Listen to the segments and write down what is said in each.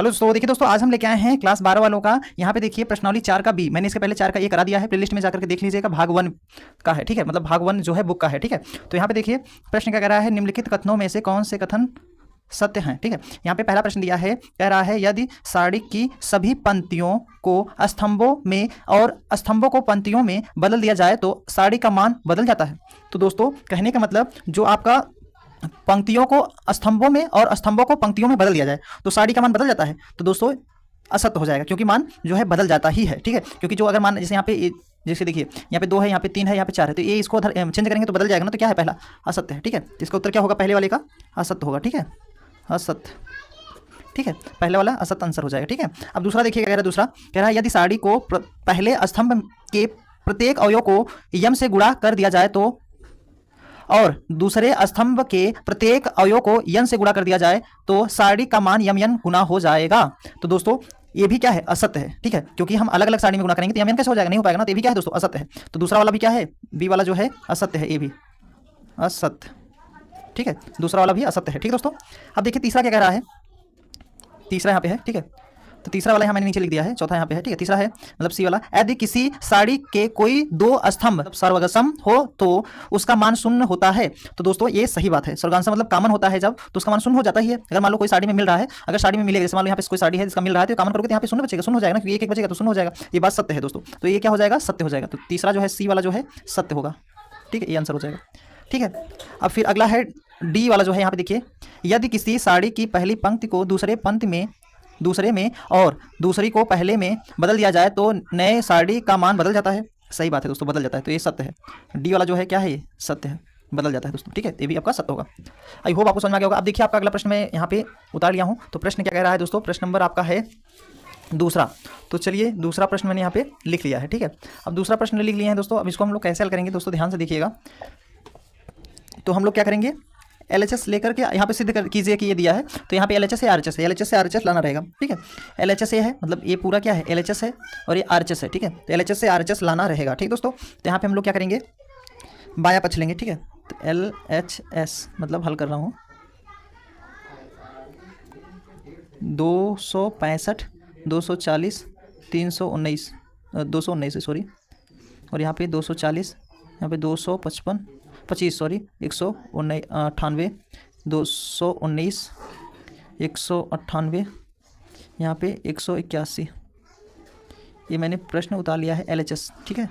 Hello दोस्तों, देखिए दोस्तों, आज हम लेके आए हैं क्लास 12 वालों का। यहाँ पे देखिए प्रश्नावली 4 का बी, मैंने इसके पहले 4 का ए करा दिया है, प्लेलिस्ट में जाकर के देख लीजिएगा। भाग 1 का है, ठीक है, मतलब भाग 1 जो है बुक का है, ठीक है। तो यहाँ पे देखिए प्रश्न क्या कह रहा है, निम्नलिखित कथनों में से कौन से कथन सत्य हैं, ठीक है। यहाँ पे पहला प्रश्न दिया है, कह रहा है यदि साड़ी की सभी पंक्तियों को स्तंभों में और स्तंभों को पंक्तियों में बदल दिया जाए तो साड़ी का मान बदल जाता है। तो दोस्तों कहने का मतलब जो आपका पंक्तियों को स्तंभों में और स्तंभों को पंक्तियों में बदल दिया जाए तो साड़ी का मान बदल जाता है। तो दोस्तों असत्य हो जाएगा, क्योंकि मान जो है बदल जाता ही है, ठीक है। क्योंकि जो अगर मान जैसे यहाँ पे जैसे देखिए यहाँ पे 2 है, यहाँ पे 3 है, यहाँ पे 4 है, तो ये इसको चेंज करेंगे तो बदल जाएगा ना। तो क्या है, पहला असत्य है, ठीक है। इसका उत्तर क्या होगा, पहले वाले का असत्य होगा, ठीक है, असत्य, ठीक है, पहले वाला असत्य आंसर हो जाएगा, ठीक है। अब दूसरा देखिए क्या कह रहा है, दूसरा कह रहा है यदि साड़ी को पहले स्तंभ के प्रत्येक अवयव को यम से गुणा कर दिया जाए तो और दूसरे स्तंभ के प्रत्येक अवयव को यन से गुणा कर दिया जाए तो साड़ी का मान यम यन गुना हो जाएगा। तो दोस्तों ये भी क्या है, असत्य है, ठीक है, क्योंकि हम अलग अलग साड़ी में गुणा करेंगे तो यम यन कैसे हो जाएगा, नहीं हो पाएगा ना। तो ये भी क्या है दोस्तों, असत्य है। तो दूसरा वाला भी क्या है, बी वाला जो है असत्य है, ये भी असत्य, ठीक है, दूसरा वाला भी असत्य है, ठीक है दोस्तों। अब देखिए तीसरा क्या कह रहा है, तीसरा यहाँ पे है, ठीक है। तो तीसरा वाला यहाँ मैंने नीचे लिख दिया है, चौथा यहाँ पे है, ठीक है। तीसरा है मतलब सी वाला, यदि किसी साड़ी के कोई 2 स्तंभ सर्वगसम हो तो उसका मान शून्य होता है। तो दोस्तों ये सही बात है, सर्वगांसम मतलब कॉमन होता है जब, तो उसका मान शून्य हो जाता ही है। अगर मान लो कोई साड़ी में मिल रहा है, अगर साड़ी में मिलेगा, जैसे मान लो यहाँ पे कोई साड़ी है जिसका मिल रहा है, तो कॉमन करोगे तो यहाँ पे शून्य बचेगा, शून्य हो जाएगा ना, क्योंकि एक बचेगा तो शून्य हो जाएगा। ये बात सत्य है दोस्तों, तो ये क्या हो जाएगा, सत्य हो जाएगा। तो तीसरा जो है सी वाला जो है सत्य होगा, ठीक है, ये आंसर हो जाएगा, ठीक है। अब फिर अगला है डी वाला जो है, यहाँ पे देखिए यदि किसी साड़ी की पहली पंक्ति को दूसरे में और दूसरी को पहले में बदल दिया जाए तो नए साड़ी का मान बदल जाता है। सही बात है दोस्तों, बदल जाता है, तो ये सत्य है। डी वाला जो है क्या है, ये सत्य है, बदल जाता है दोस्तों, ठीक है, ये भी आपका सत्य होगा। आई होप आपको समझ में आ गया होगा। अब देखिए आपका अगला प्रश्न मैं यहाँ पे उतार लिया हूँ। तो प्रश्न क्या कह रहा है दोस्तों, प्रश्न नंबर आपका है दूसरा। तो चलिए दूसरा प्रश्न मैंने यहाँ पे लिख लिया है, ठीक है। अब दूसरा प्रश्न लिख लिया है दोस्तों, अब इसको हम लोग कैसे हल करेंगे दोस्तों, ध्यान से देखिएगा। तो हम लोग क्या करेंगे, LHS लेकर के यहाँ पे सिद्ध कीजिए कि ये दिया है, तो यहाँ पे LHS है, RHS है, LHS से RHS लाना रहेगा, ठीक है। LHS ये है, मतलब ये पूरा क्या है, LHS है और ये RHS है, ठीक है। तो LHS से RHS लाना रहेगा, ठीक दोस्तों। तो यहाँ पे हम लोग क्या करेंगे, बाया पक्ष लेंगे, ठीक है। तो LHS मतलब हल कर रहा हूँ, 265 240 319 219 है सॉरी, और यहाँ पे 240, यहाँ पे 255 25 सॉरी 198 219 198, यहाँ पे 181। ये मैंने प्रश्न उतार लिया है LHS, ठीक है,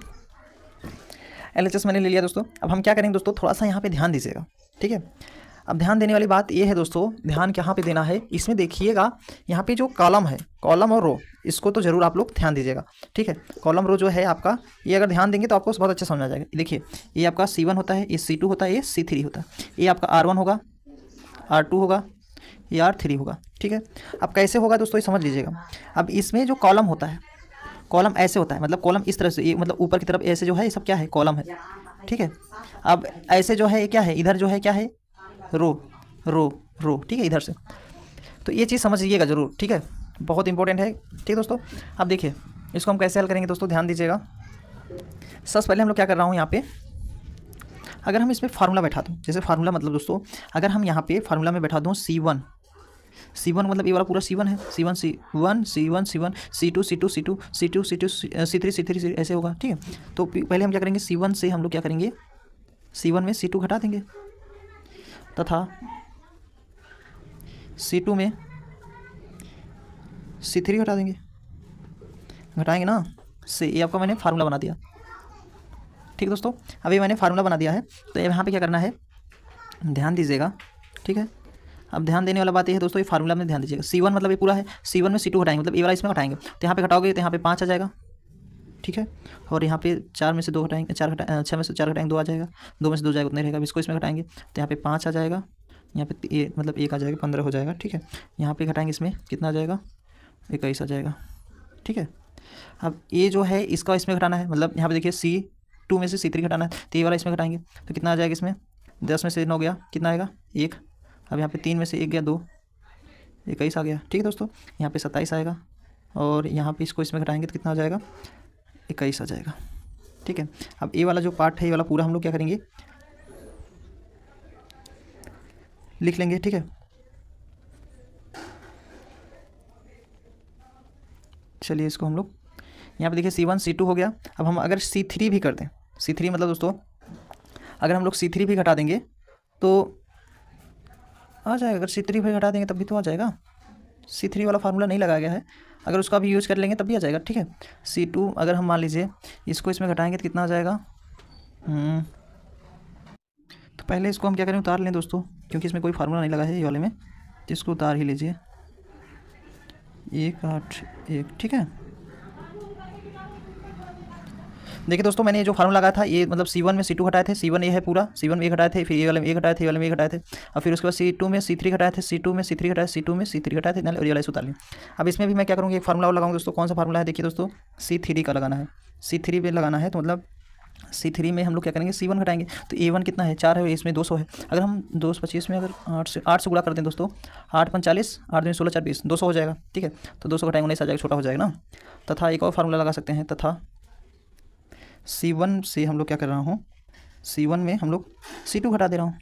LHS मैंने ले लिया दोस्तों। अब हम क्या करेंगे दोस्तों, थोड़ा सा यहाँ पे ध्यान दीजिएगा, ठीक है। अब ध्यान देने वाली बात ये है दोस्तों, ध्यान कहाँ पे देना है, इसमें देखिएगा यहाँ पे जो कॉलम है, कॉलम और रो, इसको तो जरूर आप लोग ध्यान दीजिएगा, ठीक है। कॉलम रो जो है आपका, ये अगर ध्यान देंगे तो आपको बहुत अच्छा समझ आ जाएगा। देखिए ये आपका C1 होता है, ये C2 होता है, ये C3 होता है, ये आपका R1 होगा, R2 होगा, ये R3 होगा, ठीक है। अब कैसे होगा दोस्तों, ये समझ लीजिएगा। अब इसमें जो कॉलम होता है, कॉलम ऐसे होता है, मतलब कॉलम इस तरह से, ये मतलब ऊपर की तरफ ऐसे जो है, ये सब क्या है, कॉलम है, ठीक है। अब ऐसे जो है ये क्या है, इधर जो है क्या है, रो रो रो, ठीक है, इधर से। तो ये चीज़ समझ लीजिएगा जरूर, ठीक है, बहुत इंपॉर्टेंट है, ठीक है दोस्तों। अब देखिए इसको हम कैसे हल करेंगे दोस्तों, ध्यान दीजिएगा। सबसे पहले हम लोग क्या कर रहा हूँ यहाँ पे, अगर हम इसमें फार्मूला बैठा दूँ, जैसे फार्मूला मतलब दोस्तों, अगर हम यहाँ पे फार्मूला में बैठा दूँ C1 मतलब ये वाला पूरा C1 है, C1 C2 C3 ऐसे होगा, ठीक है। तो पहले हम क्या करेंगे, C1 से हम लोग क्या करेंगे, C1 में C2 घटा देंगे तथा C2 में C3 घटा देंगे, घटाएंगे ना से, ये आपका मैंने फार्मूला बना दिया, ठीक दोस्तों। अभी मैंने फार्मूला बना दिया है, तो यहाँ पे क्या करना है, ध्यान दीजिएगा, ठीक है। अब ध्यान देने वाला बात ये है दोस्तों, ये फार्मूला में ध्यान दीजिएगा। C1 मतलब ये पूरा है, C1 में C2 घटाएंगे, मतलब ये वाला इसमें घटाएंगे, तो यहाँ पे घटाओगे तो यहाँ पे 5 आ जाएगा, ठीक है। और यहाँ पे 4 में से 2 घटाएंगे, 6 में से 4 घटाएंगे, 2 आ जाएगा, 2 में से 2 जाएगा उतने रहेगा। अब इसको इसमें घटाएंगे तो यहाँ पे 5 आ जाएगा, यहाँ पे ये मतलब 1 आ जाएगा, 15 हो जाएगा, ठीक है। यहाँ पे घटाएंगे, इसमें कितना आ जाएगा, 21 आ जाएगा, ठीक है। अब ये जो है इसका इसमें घटाना है, मतलब यहाँ पे देखिए C2 में से C3 घटाना है, तो ये वाला इसमें घटाएंगे तो कितना आ जाएगा, इसमें 10 में से 9 गया, कितना आएगा 1। अब यहाँ पे 3 में से 1 गया 2, 21 आ गया, ठीक है दोस्तों। यहाँ पे 27 आएगा, और यहाँ पे इसको इसमें घटाएंगे तो कितना आ जाएगा, 21 आ जाएगा, ठीक है। अब ये वाला जो पार्ट है, ये वाला पूरा हम लोग क्या करेंगे, लिख लेंगे, ठीक है। चलिए इसको हम लोग यहाँ पे देखिए C1 C2 हो गया। अब हम अगर C3 भी कर दें, C3 मतलब दोस्तों अगर हम लोग C3 भी घटा देंगे तो आ जाएगा। अगर C3 भी घटा देंगे तब भी तो आ जाएगा। C3 वाला फार्मूला नहीं लगाया गया है, अगर उसका भी यूज़ कर लेंगे तब भी आ जाएगा, ठीक है। C2 अगर हम मान लीजिए इसको इसमें घटाएंगे तो कितना आ जाएगा। तो पहले इसको हम क्या करें, उतार लें दोस्तों, क्योंकि इसमें कोई फार्मूला नहीं लगा है ये वाले में, तो इसको उतार ही लीजिए। 1 8 1, ठीक है। देखिए दोस्तों मैंने ये जो फार्मूला लगाया था ये मतलब C1 में C2 घटाए थे, C1 ये है पूरा, C1 में ये घटाए थे, फिर ये वाले में ये घटाए थे, ये वाले में ये घटाए थे, और फिर उसके बाद C2 में C3 घटाए थे, C2 में C3 घटाए, C2 में C3 घटाए थे, और ये वाला उतार लिया। अब इसमें भी मैं क्या करूँगी, एक फार्मूला लगाऊंगा दोस्तों। कौन सा फार्मूला है, देखिए दोस्तों C3 का लगाना है। C3 पे लगाना है तो मतलब C3 में हम लोग क्या करेंगे, C1 घटाएंगे। तो A1 कितना है, 4 है, इसमें 200 है। अगर हम 225 में अगर 8 से गुणा कर दें दोस्तों, 8 × 40, 8 दूनी 16, 4 20, 200 हो जाएगा, ठीक है। तो 200 घटाएंगे 19 आ जाएगा, छोटा हो जाएगा ना। तथा एक और फार्मूला लगा सकते हैं, तथा C1 से हम लोग क्या कर रहा हूँ, C1 में हम लोग C2 घटा दे रहा हूँ,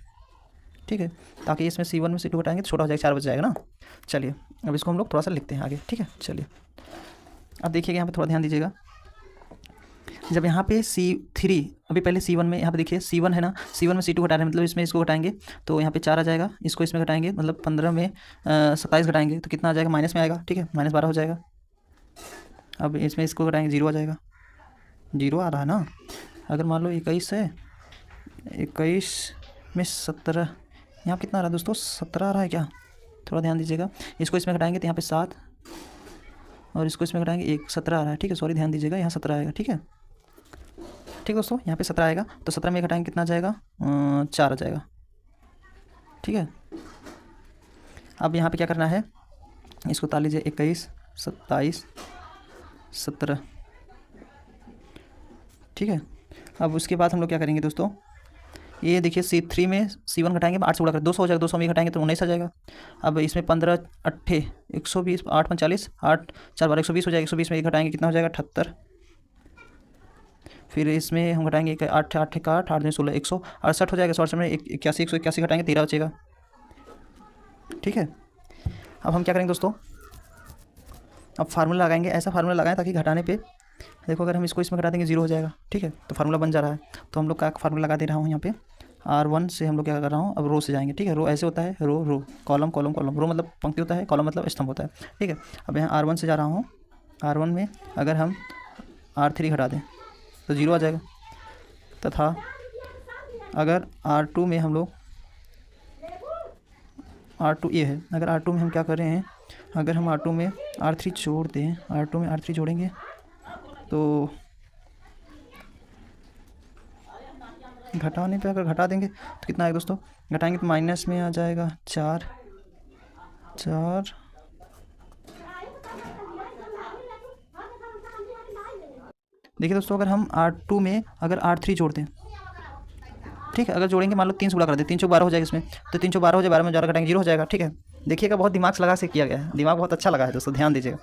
ठीक है, ताकि इसमें C1 में C2 घटाएंगे तो छोटा हो जाएगा, 4 बच जाएगा ना। चलिए अब इसको हम लोग थोड़ा सा लिखते हैं आगे, ठीक है। चलिए अब देखिएगा यहाँ पे थोड़ा ध्यान दीजिएगा। जब यहाँ पे C3 अभी पहले C1 में, यहाँ पे देखिए C1 है ना, C1 में C2 घटा रहे हैं, मतलब इसमें इसको घटाएंगे तो यहाँ पे 4 आ जाएगा, इसको इसमें घटाएंगे मतलब 15 में 27 घटाएंगे तो कितना आ जाएगा, माइनस में आएगा, ठीक है, -12 हो जाएगा। अब इसमें इसको घटाएंगे 0 आ जाएगा, 0 आ रहा है ना। अगर मान लो 21 है, 21 में 17, यहाँ कितना आ रहा है दोस्तों, 17 आ रहा है क्या, थोड़ा ध्यान दीजिएगा। इसको इसमें घटाएंगे तो यहाँ पे 7, और इसको इसमें घटाएंगे 1, 17 आ रहा है, ठीक है, सॉरी ध्यान दीजिएगा, यहाँ 17 आएगा, ठीक है, ठीक दोस्तों, यहाँ पे 17 आएगा। तो 17 में घटाएंगे कितना आ जाएगा, 4 आ जाएगा, ठीक है। अब यहाँ पे क्या करना है, इसको उतार लीजिए, 21 27 17, ठीक है। अब उसके बाद हम लोग क्या करेंगे दोस्तों, ये देखिए C3 में C1 घटाएंगे, 8 से गुणा कर 200 हो जाएगा, 200 में घटाएंगे तो 19 आ जाएगा। अब इसमें 15 8 120, 8 × 40, 8 4 12 120 हो जाएगा, 120 में 1 घटाएंगे कितना हो जाएगा, 78। फिर इसमें हम घटाएंगे 8 8 का 8 8 में 16, 168 हो जाएगा। 168 में 81 181 घटाएंगे 13 बचेगा, ठीक है। अब हम क्या करेंगे दोस्तों, अब फार्मूला लगाएंगे, ऐसा फार्मूला लगाएं ताकि घटाने पे देखो अगर हम इसको इसमें घटा देंगे 0 हो जाएगा, ठीक है। तो फार्मूला बन जा रहा है, तो हम लोग का फार्मूला लगा दे रहा हूँ यहाँ पे। R1 से हम लोग क्या कर रहा हूँ, अब रो से जाएंगे, ठीक है। रो ऐसे होता है, रो रो कॉलम कॉलम कॉलम, रो मतलब पंक्ति होता है, कॉलम मतलब स्तंभ होता है, ठीक है। अब यहाँ R1 से जा रहा हूँ, R1 में अगर हम R3 घटा दें तो 0 आ जाएगा। तथा अगर R2 में हम लोग R2 ये है, अगर R2 में हम क्या कर रहे हैं, अगर हम R2 में R3 जोड़ दें, R2 में R3 जोड़ेंगे तो घटाने पे अगर घटा देंगे तो कितना आएगा दोस्तों, घटाएंगे तो माइनस में आ जाएगा 4 4। देखिए दोस्तों अगर हम R2 में अगर R3 जोड़ दें, ठीक है, अगर जोड़ेंगे मान लो 3 से गुणा कर दे, 3 12 हो जाएगा इसमें, तो 3 12 हो जाए, 12 में 12 घटाएंगे 0 हो जाएगा, ठीक है। देखिएगा बहुत दिमाग से लगा से किया गया है, दिमाग बहुत अच्छा लगा है दोस्तों, ध्यान दीजिएगा।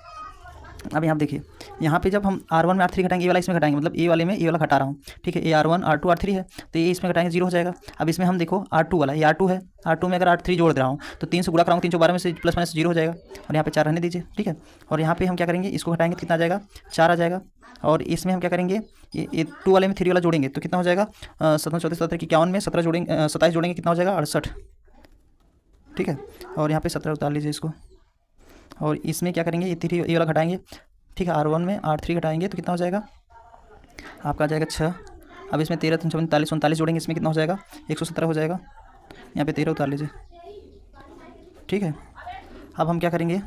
अब यहाँ देखिए, यहाँ पे जब हम R1 में R3 घटाएंगे, ये वाला इसमें घटाएंगे, मतलब ये वाले में ये वाला घटा रहा हूँ, ठीक है। ये R1 R2 R3 है, तो ये इसमें घटाएंगे 0 हो जाएगा। अब इसमें हम देखो R2 वाला, ये R2 है, R2 में अगर R3 जोड़ दे रहा हूँ तो 3 से गुणा कराऊँ, 3 12 में से प्लस माइनस 0 हो जाएगा, और यहाँ पे 4 रहने दीजिए, ठीक है। और यहाँ पे हम क्या करेंगे, इसको घटाएंगे तो कितना आ जाएगा, 4 आ जाएगा। और इसमें हम क्या करेंगे, ये 2 वाले में 3 वाला जोड़ेंगे तो कितना हो जाएगा, 17 34 17 51 में 17 जोड़ेंगे, 27 जोड़ेंगे कितना हो जाएगा, 68, ठीक है। और यहाँ पे 17 उतार लीजिए इसको, और इसमें क्या करेंगे, ये वाला घटाएंगे, ठीक है। R1 में R3 घटाएंगे तो कितना हो जाएगा, आपका आ जाएगा 6। अब इसमें 13 3 39 39 जोड़ेंगे, इसमें कितना हो जाएगा, 117 हो जाएगा। यहाँ पे 13 उतार लीजिए, ठीक है। अब हम क्या करेंगे,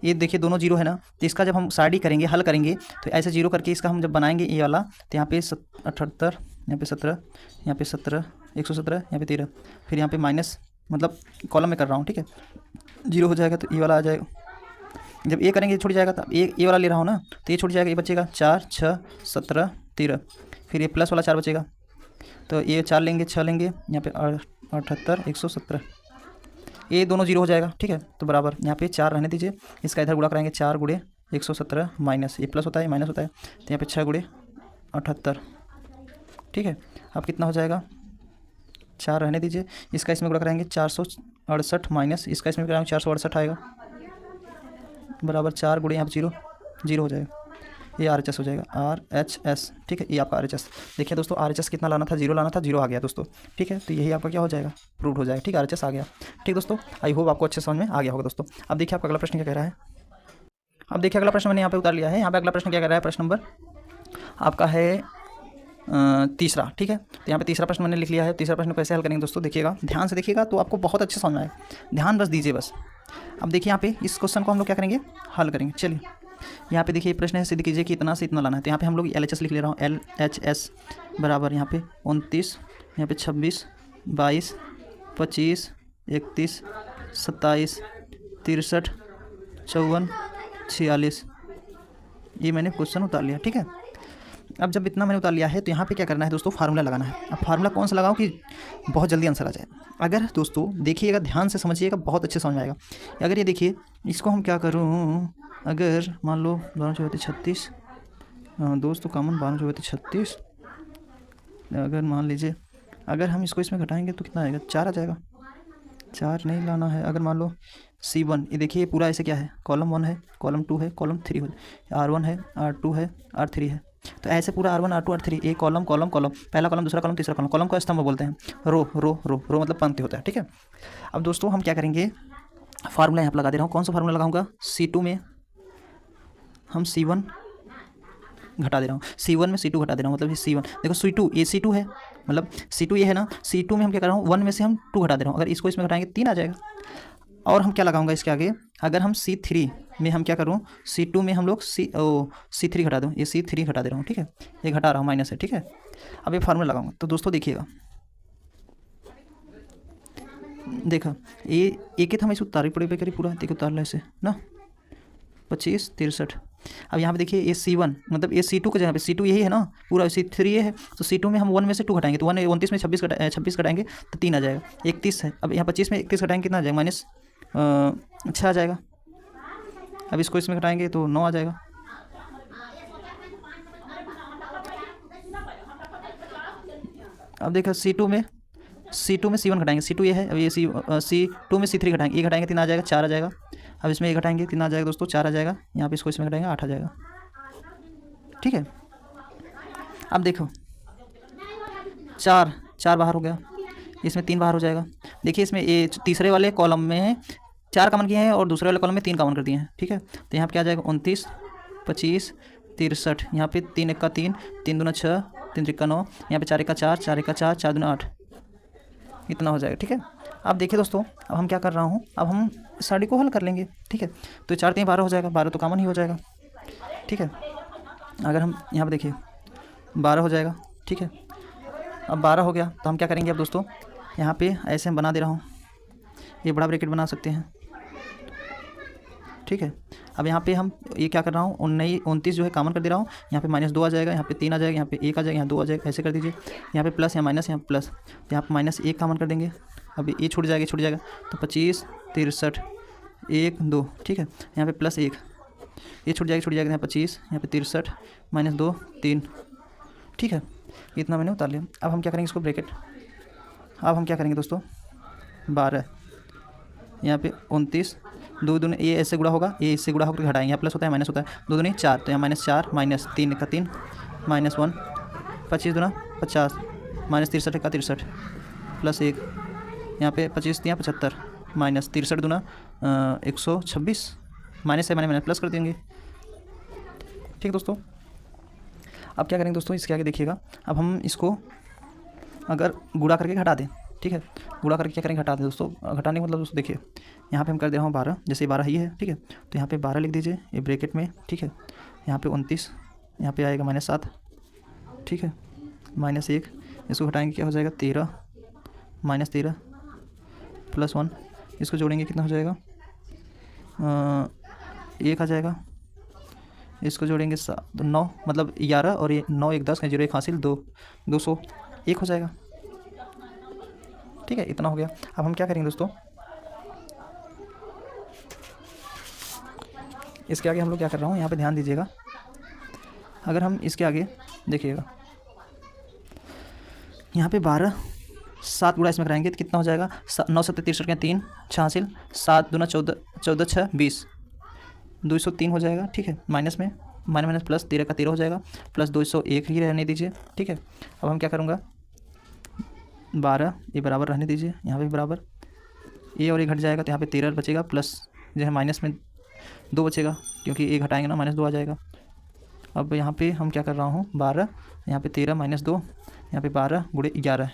ये देखिए दोनों 0 है ना, तो इसका जब हम साइड करेंगे, हल करेंगे तो ऐसे 0 करके इसका हम जब बनाएंगे ये वाला, तो यहाँ पे 78, यहाँ पे 17, यहाँ पे 17 117, यहाँ पे 13, फिर यहाँ पे माइनस मतलब कॉलम में कर रहा हूँ, ठीक है। 0 हो जाएगा तो ये वाला आ जाएगा, जब ये करेंगे ये छूट जाएगा, तो ये वाला ले रहा हूँ ना, तो ये छूट जाएगा, ये बचेगा 4 6 17 13, फिर ये प्लस वाला 4 बचेगा, तो ये 4 लेंगे 6 लेंगे, यहाँ पे 78 117, ये दोनों 0 हो जाएगा, ठीक है। तो बराबर यहाँ पे 4 रहने दीजिए, इसका इधर गुणा कराएंगे, 4 × 117 माइनस ये प्लस होता है माइनस होता है, तो यहाँ पे 6 × 78, ठीक है। अब कितना हो जाएगा, 4 रहने दीजिए, इसका इसमें गुणा कराएंगे 468 माइनस इसका इसमें कराएंगे 468 आएगा, बराबर 4 × यहाँ पे 0, जीरो हो जाएगा, ये RHS हो जाएगा, RHS, ठीक है, ये आपका RHS। देखिए दोस्तों RHS कितना लाना था, जीरो लाना था, जीरो आ गया दोस्तों, ठीक है, तो यही आपका क्या हो जाएगा, प्रूव हो जाएगा, ठीक है, RHS आ गया। ठीक दोस्तों, आई होप आपको अच्छे समझ में आ गया होगा दोस्तों। अब देखिए आपका अगला प्रश्न क्या कह रहा है। अब देखिए अगला प्रश्न मैंने यहाँ पे उतार लिया है। यहाँ पे अगला प्रश्न क्या कह रहा है, प्रश्न नंबर आपका है तीसरा, ठीक है, तो यहाँ पे तीसरा प्रश्न मैंने लिख लिया है। तीसरा प्रश्न कैसे हल करेंगे दोस्तों, देखिएगा, ध्यान से देखिएगा तो आपको बहुत अच्छे समझ में आएगा, ध्यान बस दीजिए बस। अब देखिए यहाँ पे इस क्वेश्चन को हम लोग क्या करेंगे, हल करेंगे। चलिए यहाँ पे देखिए प्रश्न है, सिद्ध कीजिए कि इतना से इतना लाना है, तो यहाँ पे हम लोग LHS लिख ले रहा हूँ, LHS बराबर यहाँ पे 29, यहाँ पे 26, 22, 25, 31, 27, 63, 54, 46, ये मैंने क्वेश्चन उतार लिया, ठीक है। अब जब इतना मैंने उतार लिया है तो यहाँ पे क्या करना है दोस्तों, फार्मूला लगाना है। अब फार्मूला कौन सा लगाऊं कि बहुत जल्दी आंसर आ जाए। अगर दोस्तों देखिएगा, ध्यान से समझिएगा, बहुत अच्छे समझ में आएगा। अगर ये देखिए इसको हम क्या करूँ, अगर मान लो 12 चौबीस 36, दोस्तों कॉमन 12 चौबीस 36, अगर मान लीजिए अगर हम इसको इसमें घटाएंगे तो कितना आएगा, 4 आ जाएगा, 4 नहीं लाना है। अगर मान लो C1, ये देखिए पूरा ऐसे क्या है, कॉलम 1 है, कॉलम 2 है, कॉलम 3 है, R1 है, R2 है, R3 है, तो ऐसे पूरा R1 R2 R3, एक कॉलम कॉलम कॉलम, पहला कॉलम दूसरा कॉलम तीसरा कॉलम, कॉलम को स्तंभ बोलते हैं, रो रो रो रो मतलब पंक्ति होता है, ठीक है। अब दोस्तों हम क्या करेंगे, फार्मूला यहाँ पर लगा दे रहा हूँ। कौन सा फार्मूला लगाऊंगा, C2 में हम C1 घटा दे रहा हूँ, C1 में C2 घटा दे रहा हूँ, मतलब ये C1 देखो, C2 ये C2 है, मतलब C2 ये है ना, C2 में हम क्या कर रहा हूँ, 1 में से हम 2 घटा दे रहा हूँ, अगर इसको इसमें घटाएंगे 3 आ जाएगा। और हम क्या लगाऊंगा इसके आगे, अगर हम C3 में हम क्या करूँ, C2 में हम लोग C3 घटा दूँ, ये C3 घटा दे रहा हूँ, ठीक है, ये घटा रहा हूँ माइनस है, ठीक है। अब ये फार्मूला लगाऊंगा तो दोस्तों देखिएगा, देखा ये एक ही था, मैं इसको उतारी पड़े पे करी पूरा, देखिए उतार ला इसे ना, 25 63। अब यहाँ पे देखिए ये C1 मतलब ये C2 का जगह पे C2 यही है ना, पूरा C3 ये है, तो C2 में हम 1 में से 2 घटाएंगे तो 1 29 में 26 घटाएंगे तो 3 आ जाएगा, 31 है। अब यहाँ 25 में 31 घटाएंगे कितना आ जाएगा, माइनस 6 आ जाएगा। अब इसको इसमें घटाएंगे तो 9 आ जाएगा। अब देखो C2 में C1 घटाएंगे, C2 ये है, अब ये C2 में C3 घटाएंगे, ये घटाएंगे 3 आ जाएगा, 4 आ जाएगा। अब इसमें ये घटाएंगे कितना आ जाएगा दोस्तों, 4 आ जाएगा। यहाँ पे इसको इसमें घटाएंगे 8 आ जाएगा, ठीक है। अब देखो 4 बाहर हो गया, इसमें 3 बाहर हो जाएगा। देखिए इसमें ये तीसरे वाले कॉलम में 4 कॉमन किए हैं और दूसरे वाले कॉलम में 3 कॉमन कर दिए हैं, ठीक है। तो यहाँ पे क्या आ जाएगा, 29 25 63, यहाँ पे 3 1 का 3, 3 दूना 6, 3 3 का 9, यहाँ पे 4 1 का 4, 4 1 का 4, 4 दूना 8, इतना हो जाएगा, ठीक है। अब देखिए दोस्तों, अब हम क्या कर रहा हूँ, अब हम साड़ी को हल कर लेंगे, ठीक है। तो 4 3 12 हो जाएगा, 12 तो कॉमन ही हो जाएगा, ठीक है। अगर हम यहाँ पे देखिए 12 हो जाएगा, ठीक है। अब 12 हो गया तो हम क्या करेंगे, अब दोस्तों यहाँ पे ऐसे हम बना दे रहा हूँ, ये बड़ा ब्रैकेट बना सकते हैं, ठीक है। अब यहाँ पे हम ये क्या कर रहा हूँ, 29 जो है कॉमन कर दे रहा हूँ, यहाँ पे -2 आ जाएगा, यहाँ पे 3 आ जाएगा, यहाँ पे 1 आ जाएगा, यहाँ 2 आ जाएगा, ऐसे कर दीजिए। यहाँ पे प्लस, यहाँ माइनस, यहाँ प्लस, तो यहाँ पे -1 कॉमन कर देंगे। अब ये छूट जाएगा, तो 25 63 1 2, ठीक है। यहाँ पे +1, ये छूट जाएगा, यहाँ 25, यहाँ पे 63 -2 3, ठीक है। इतना मैंने उतार लिया। अब हम क्या करेंगे इसको ब्रैकेट, अब हम क्या करेंगे दोस्तों, 12 यहाँ पे 29, 2 दूनी ये ऐसे गुणा होगा, ये इससे गुणा होकर घटाएंगे, यहाँ प्लस होता है माइनस होता है, 2 दूनी 4, तो यहाँ -4 -3 का 3 -1, 25 दूना 50 -63 का 63 +1, यहाँ पे 25 दिया 75 -63 दूना 126, माइनस से माइनस प्लस कर देंगे, ठीक दोस्तों। अब क्या करेंगे दोस्तों, इसके आगे देखिएगा, अब हम इसको अगर गुणा करके घटा दें, ठीक है। गुणा करके क्या करेंगे, घटा दें दोस्तों। घटाने का मतलब दोस्तों देखिए, यहाँ पे हम कर दे रहा हूँ 12, जैसे 12 ही है, ठीक है। तो यहाँ पे 12 लिख दीजिए ये ब्रैकेट में, ठीक है। यहाँ पे 29, यहाँ पे आएगा -7, ठीक है, -1, इसको घटाएंगे क्या हो जाएगा 13 -13 +1, इसको जोड़ेंगे कितना हो जाएगा 1 आ जाएगा, इसको जोड़ेंगे 9 मतलब 11 और ये 9 1 10 0 1 हासिल 2 201 हो जाएगा, ठीक है। इतना हो गया। अब हम क्या करेंगे दोस्तों, इसके आगे हम लोग क्या कर रहा हूँ, यहाँ पे ध्यान दीजिएगा। अगर हम इसके आगे देखिएगा, यहाँ पे 12 7 गुणा इसमें कराएंगे तो कितना हो जाएगा, 9 7 63 के 3 6 हासिल 7 दूना 14 14 6 20, 203 हो जाएगा, ठीक है। माइनस में माइनस प्लस 13 का 13 हो जाएगा, प्लस 201 ही रहने दीजिए, ठीक है। अब हम क्या करूँगा, 12 ये बराबर रहने दीजिए, यहाँ पे भी बराबर, ये और ये घट जाएगा तो यहाँ पे 13 बचेगा, प्लस जो है माइनस में 2 बचेगा, क्योंकि ये घटाएंगे ना -2 आ जाएगा। अब यहाँ पे हम क्या कर रहा हूँ, 12 यहाँ पे 13 -2, यहाँ पे 12 गुणे 11,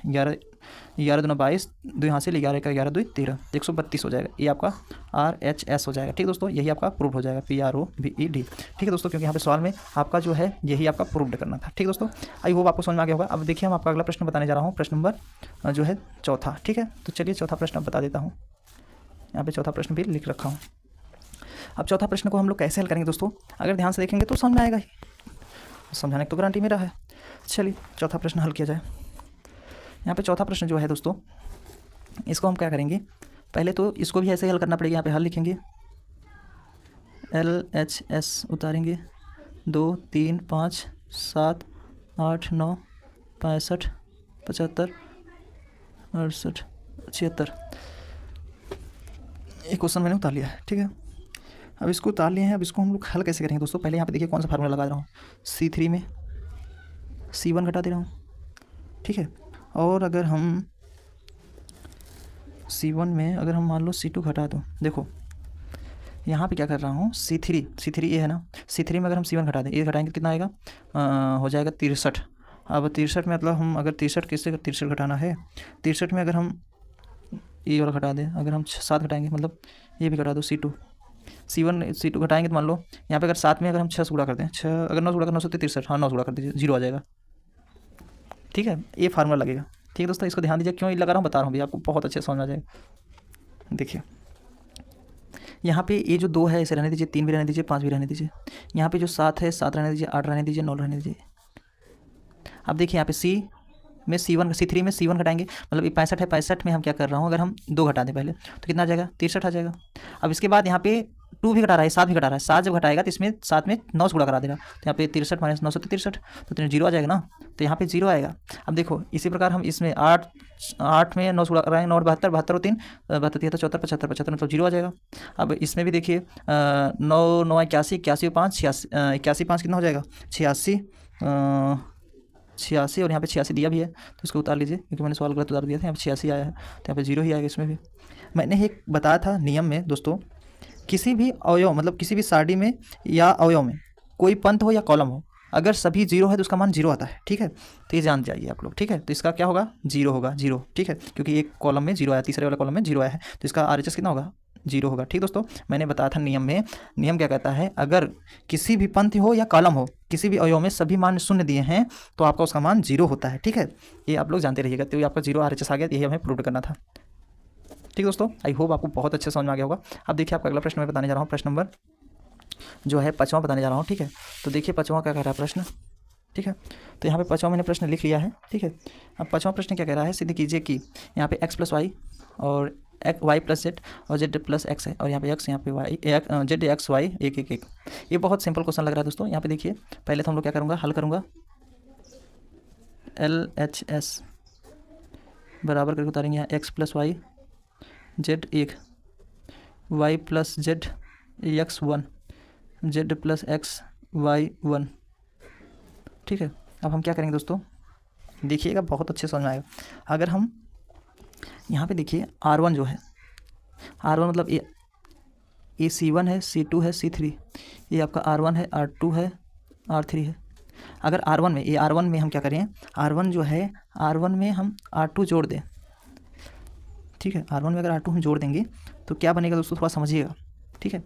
11 दूना 22, 2 यहाँ से 11 का 11 2 13, 132 हो जाएगा। ये आपका RHS हो जाएगा, ठीक दोस्तों। यही आपका प्रूव हो जाएगा, PROVED, ठीक है दोस्तों, क्योंकि यहाँ पे सवाल में आपका जो है यही आपका प्रूव करना था, ठीक दोस्तों। आई होप आपको समझ में आ गया होगा। अब देखिए हम आपका अगला प्रश्न बताने जा रहा हूँ, प्रश्न नंबर जो है चौथा, ठीक है। तो चलिए चौथा प्रश्न बता देता हूँ, यहाँ पे चौथा प्रश्न भी लिख रखा हूँ। अब चौथा प्रश्न को हम लोग कैसे हल करेंगे दोस्तों, अगर ध्यान से देखेंगे तो समझ में आएगा ही, समझाने की तो गारंटी मेरा है। चलिए चौथा प्रश्न हल किया जाए। यहाँ पे चौथा प्रश्न जो है दोस्तों, इसको हम क्या करेंगे, पहले तो इसको भी ऐसे ही हल करना पड़ेगा। यहाँ पे हल लिखेंगे, LHS उतारेंगे, 2 3 5 7 8 9 65 75 68 76, एक क्वेश्चन मैंने उतार लिया है, ठीक है। अब इसको उतार लिए हैं, अब इसको हम लोग हल कैसे करेंगे दोस्तों। पहले यहाँ पे देखिए कौन सा फार्मूला लगा रहा हूँ, C3 में C1 घटा दे रहा हूँ, ठीक है। और अगर हम C1 में अगर हम मान लो C2 घटा दो, देखो यहाँ पे क्या कर रहा हूँ, C3 ये है ना, C3 में अगर हम C1 घटा दें, ये घटाएंगे कितना आएगा, हो जाएगा 63। अब 63 में मतलब हम अगर 63 किससे 63 घटाना है, 63 में अगर हम ये वाला घटा दें, अगर हम 7 घटाएंगे, मतलब ये भी घटा दो, C2 घटाएंगे तो मान लो यहाँ पे अगर 7 में अगर हम 6 से गुणा कर दें, 6 अगर 9 से गुणा कर 9 से 63, हाँ 9 से गुणा कर दीजिए, 0 आ जाएगा, ठीक है। ये फार्मूला लगेगा, ठीक है दोस्तों। इसको ध्यान दीजिए, क्यों लगा रहा हूँ बता रहा हूँ भी, आपको बहुत अच्छे समझ आ जाएगा। देखिए यहाँ पे ये जो 2 है इसे रहने दीजिए, 3 भी रहने दीजिए, 5 भी रहने दीजिए। यहाँ पे जो 7 है 7 रहने दीजिए, 8 रहने दीजिए, 9 रहने दीजिए। अब देखिए यहाँ पे C3 में C1 घटाएंगे, मतलब ये 65 है, 65 में हम क्या कर रहा हूँ, अगर हम 2 घटा दें पहले तो कितना आ जाएगा, 63 आ जाएगा। अब इसके बाद यहाँ पे 2 भी घटा रहा है, 7 भी घटा रहा है, 7 जब घटाएगा तो इसमें 7 में 9 से गुणा करा देगा, तो यहाँ पे 63 - 9 से 63, तो 0 आ जाएगा ना, तो यहाँ पे 0 आएगा। अब देखो इसी प्रकार हम इसमें 8 में 9 से गुणा कराएंगे, 9 72, 72 और 3 72 73 74 75 75, मतलब 0 आ जाएगा। अब इसमें भी देखिए 9 9 81 81 5 81 5 कितना हो जाएगा, 86 और यहाँ पे 86 दिया भी है, तो इसको उतार लीजिए, क्योंकि मैंने सवाल गलत उतार दिया था। यहाँ पे 86 आया है, तो यहाँ पे 0 ही आएगा। इसमें भी मैंने एक बताया था नियम में दोस्तों, किसी भी अवयव मतलब किसी भी सारणी में या अवयव में कोई पंथ हो या कॉलम हो, अगर सभी 0 है तो उसका मान 0 आता है, ठीक है। तो ये जान जाइए आप लोग, ठीक है। तो इसका क्या होगा, 0 होगा, 0, ठीक है, क्योंकि एक कॉलम में 0 आया, तीसरे वाले कॉलम में 0 आया है, तो इसका RHS कितना होगा, 0 होगा, ठीक दोस्तों। मैंने बताया था नियम में, नियम क्या कहता है, अगर किसी भी पंथ हो या कॉलम हो, किसी भी अवयव में सभी मान 0 दिए हैं तो आपका उसका मान 0 होता है, ठीक है। ये आप लोग जानते रहिएगा। तो ये आपका 0 RHS आ गया, यही हमें प्रूव करना था, ठीक दोस्तों। आई होप आपको बहुत अच्छे समझ में आ गया होगा। अब देखिए आपका अगला प्रश्न मैं बताने जा रहा हूँ, प्रश्न नंबर जो है 5वां बताने जा रहा हूँ, ठीक है। तो देखिए 5वां क्या कह रहा है प्रश्न, ठीक है। तो यहाँ पे 5वां मैंने प्रश्न लिख लिया है, ठीक है। अब 5वां प्रश्न क्या कह रहा है, सिद्ध कीजिए कि यहाँ पे x + y और y + z और z + x है, और यहाँ पे x, यहाँ पे y, z x y 1 1 1। ये बहुत सिंपल क्वेश्चन लग रहा है दोस्तों। यहाँ पे देखिए पहले तो हम लोग क्या करूँगा, हल करूँगा, LHS बराबर करके उतारेंगे यहाँ x + y z 1 y + z x 1 z + x y 1, ठीक है। अब हम क्या करेंगे दोस्तों, देखिएगा बहुत अच्छे समझ में आएगा। अगर हम यहाँ पे देखिए R1 जो है, R1 मतलब ये C1 है, C2 है, C3, ये आपका R1 है, R2 है, R3 है। अगर R1 में, ये R1 में हम क्या करें, R1 जो है, R1 में हम R2 जोड़ दें, ठीक है। R1 में अगर R2 हम जोड़ देंगे तो क्या बनेगा दोस्तों, थोड़ा समझिएगा, ठीक है।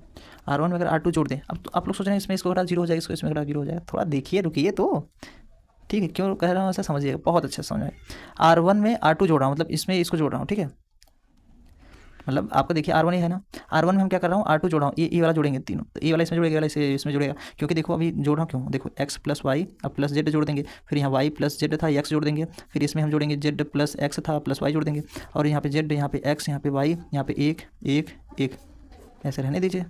R1 में अगर R2 जोड़ दें, अब तो आप लोग सोच रहे हैं इसमें इसको घटा 0 हो जाएगा, इसको इसमें घटा 0 हो जाएगा, थोड़ा देखिए रुकिए तो, ठीक है। क्यों कह रहा हूँ ऐसा, समझिएगा, बहुत अच्छे से समझ आए। R1 में R2 जोड़ रहा हूँ, मतलब इसमें इसको जोड़ रहा हूँ, ठीक है। मतलब आपको देखिए R1 ही है ना, R1 में हम क्या कर रहा हूँ, R2 जोड़ रहा हूँ, ये वाला जोड़ेंगे तीनों, तो ये वाला इसमें जुड़ेगा, वाला इसमें जुड़ेगा, क्योंकि देखो अभी जोड़ रहा हूँ क्यों, देखो x + y अब + z जोड़ देंगे, फिर यहाँ y + z था, x जोड़ देंगे, फिर इसमें हम जोड़ेंगे z + x था + y जोड़ देंगे, और यहाँ पे z, यहाँ पे x, यहाँ पे y, यहाँ पे 1 1 1, ऐसे रहने दीजिए।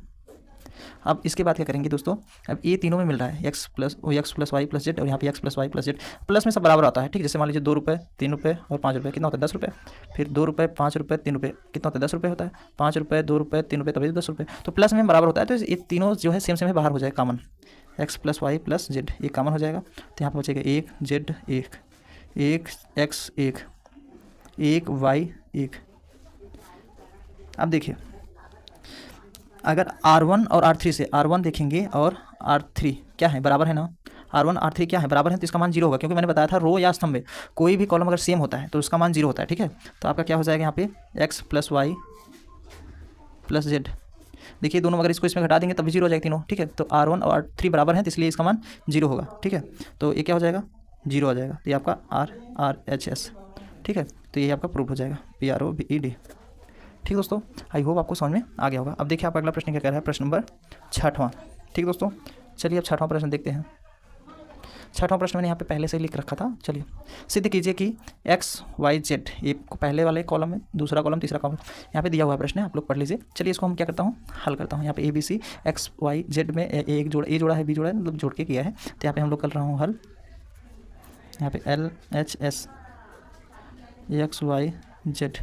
अब इसके बाद क्या करेंगे दोस्तों, अब ये तीनों में मिल रहा है x plus y plus z, और यहाँ पे x plus y plus z, plus में सब बराबर आता है, ठीक। जैसे मान लीजिए 2 रुपये 3 रुपये और 5 रुपये, कितना होता है 10 रुपये। फिर 2 रुपये 5 रुपये 3 रुपये, कितना होता है 10 रुपये होता है। 5 रुपये 2 रुपये 3 रुपये, तभी 10 रुपये, तो प्लस में बराबर होता है। तो ये तीनों जो है सेम सेम है, बाहर हो जाएगा common, x plus y plus z, ये कॉमन हो जाएगा। तो यहाँ पर बचेगा 1 जेड 1 एक्स 1 वाई 1। अब देखिए, अगर R1 और R3 से R1 देखेंगे और R3 क्या है, बराबर है ना। R1 R3 क्या है, बराबर है, तो इसका मान 0 होगा, क्योंकि मैंने बताया था रो या स्तंभ में कोई भी कॉलम अगर सेम होता है तो उसका मान 0 होता है, ठीक है। तो आपका क्या हो जाएगा यहाँ पे x plus y plus z. देखिए दोनों अगर इसको इसमें घटा देंगे तब भी 0 हो जाएगा तीनों, ठीक है। तो R1 और R3 बराबर है, तो इसलिए इसका मान 0 होगा, ठीक है। तो ये क्या हो जाएगा 0 आ जाएगा, तो ये आपका RHS, ठीक है। तो ये आपका प्रूफ हो जाएगा PROVED, ठीक दोस्तों। आई होप आपको समझ में आ गया होगा। अब देखिए आपका अगला प्रश्न क्या कह रहा है, प्रश्न नंबर 6वां, ठीक दोस्तों। चलिए अब 6वां प्रश्न देखते हैं। 6वां प्रश्न मैंने यहाँ पे पहले से लिख रखा था। चलिए सिद्ध कीजिए कि एक्स वाई जेड, ये पहले वाले कॉलम में, दूसरा कॉलम तीसरा कॉलम, यहाँ पे दिया हुआ प्रश्न है, आप लोग पढ़ लीजिए। चलिए इसको हम क्या करता हूँ, हल करता हूँ। यहाँ पे ABC एक्स वाई जेड में एक जोड़ा, ए जोड़ा है बी जोड़ा है, मतलब जोड़ के किया है। तो यहाँ पे हम लोग कर रहा हूँ हल। यहाँ पे LHS X Y Z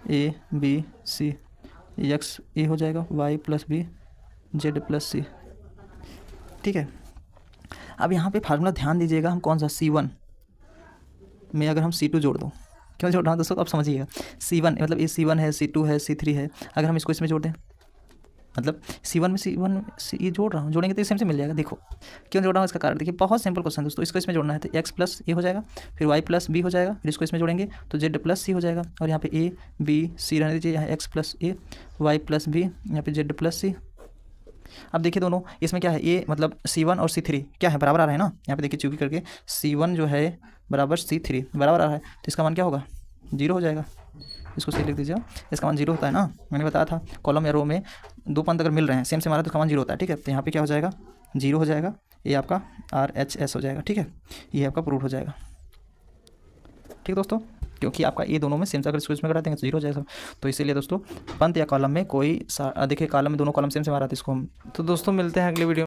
ABC X A हो जाएगा Y plus B Z plus C, ठीक है। अब यहाँ पे फार्मूला ध्यान दीजिएगा, हम कौन सा C1 में अगर हम C2 जोड़ दो, क्यों जोड़ रहा हूँ दोस्तों, अब समझिएगा। C1 मतलब ये C1 है, C2 है, C3 है, अगर हम इसको इसमें जोड़ दें, मतलब C1 में ये जोड़ रहा हूँ, जोड़ेंगे तो सेम से मिल जाएगा। देखो क्यों जोड़ रहा हूँ, इसका कारण देखिए, बहुत सिंपल क्वेश्चन दोस्तों। इसको इसमें जोड़ना है तो एक्स प्लस ए हो जाएगा, फिर वाई प्लस बी हो जाएगा, फिर इसको इसमें जोड़ेंगे तो जेड प्लस सी हो जाएगा, और यहाँ पे ए बी सी रहने दीजिए, यहाँ एक्स प्लस ए वाई प्लस बी, यहाँ पे जेड प्लस सी। अब देखिए दोनों इसमें क्या है, ये मतलब C1 और C3 क्या है, बराबर आ रहा है ना। यहाँ पे देखिए चूकी करके C1 जो है बराबर C3 बराबर आ रहा है, तो इसका मान क्या होगा 0 हो जाएगा। इसको सही लिख दीजिए, इसका मान 0 होता है ना। मैंने बताया था कॉलम या रो में दो पंथ अगर मिल रहे हैं सेम से हमारा, तो इसका मान 0 होता है, ठीक है। तो यहाँ पे क्या हो जाएगा 0 हो जाएगा, ये आपका RHS हो जाएगा, ठीक है। ये आपका प्रूफ हो जाएगा, ठीक दोस्तों, क्योंकि आपका ये दोनों में सेम से अगर इसको इसमें घटा देंगे तो 0 हो जाएगा। तो इसीलिए दोस्तों पंथ या कॉलम में कोई देखिए कॉलम में दोनों कॉलम सेम से हमारा, इसको हम, तो दोस्तों मिलते हैं अगले वीडियो।